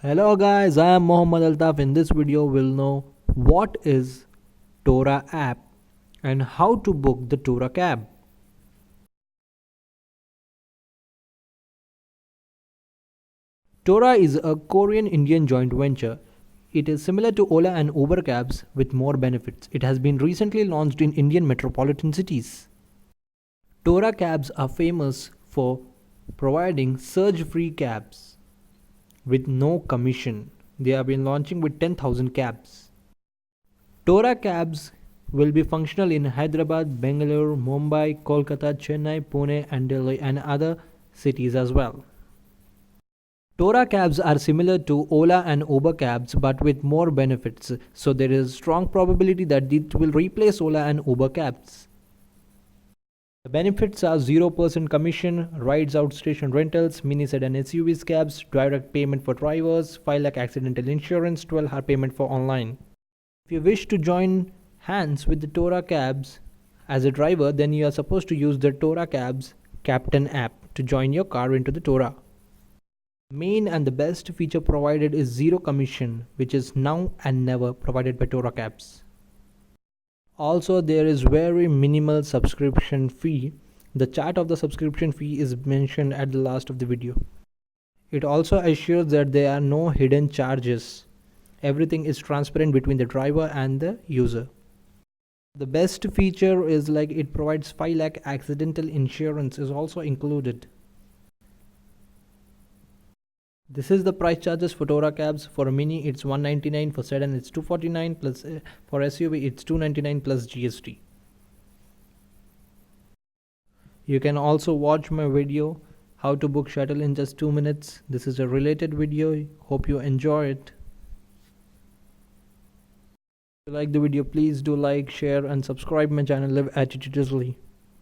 Hello guys, I am Mohammad Altaf. In this video we'll know what is Tora App and how to book the Tora cab. Tora is a Korean-Indian joint venture. It is similar to Ola and Uber cabs with more benefits. It has been recently launched in Indian metropolitan cities. Tora cabs are famous for providing surge-free cabs with no commission. They have been launching with 10,000 cabs. Tora cabs will be functional in Hyderabad, Bangalore, Mumbai, Kolkata, Chennai, Pune and Delhi and other cities as well. Tora cabs are similar to Ola and Uber cabs but with more benefits, so there is strong probability that it will replace Ola and Uber cabs. The benefits are 0% commission, rides outstation rentals, mini sedan SUVs cabs, direct payment for drivers, 5 lakh accidental insurance, 12-hour payment for online. If you wish to join hands with the Tora cabs as a driver, then you are supposed to use the Tora Cabs Captain app to join your car into the Tora. Main and the best feature provided is zero commission, which is now and never provided by Tora cabs. Also, there is very minimal subscription fee. The chart of the subscription fee is mentioned at the last of the video. It also assures that there are no hidden charges. Everything is transparent between the driver and the user. The best feature is like it provides 5 lakh accidental insurance is also included. This is the price charges for Tora cabs. For a mini it's 199, for sedan it's 249 plus for SUV it's 299 plus GST. You can also watch my video how to book shuttle in just 2 minutes. This is a related video. Hope you enjoy it. If you like the video, please do like, share and subscribe my channel Live Attitudely.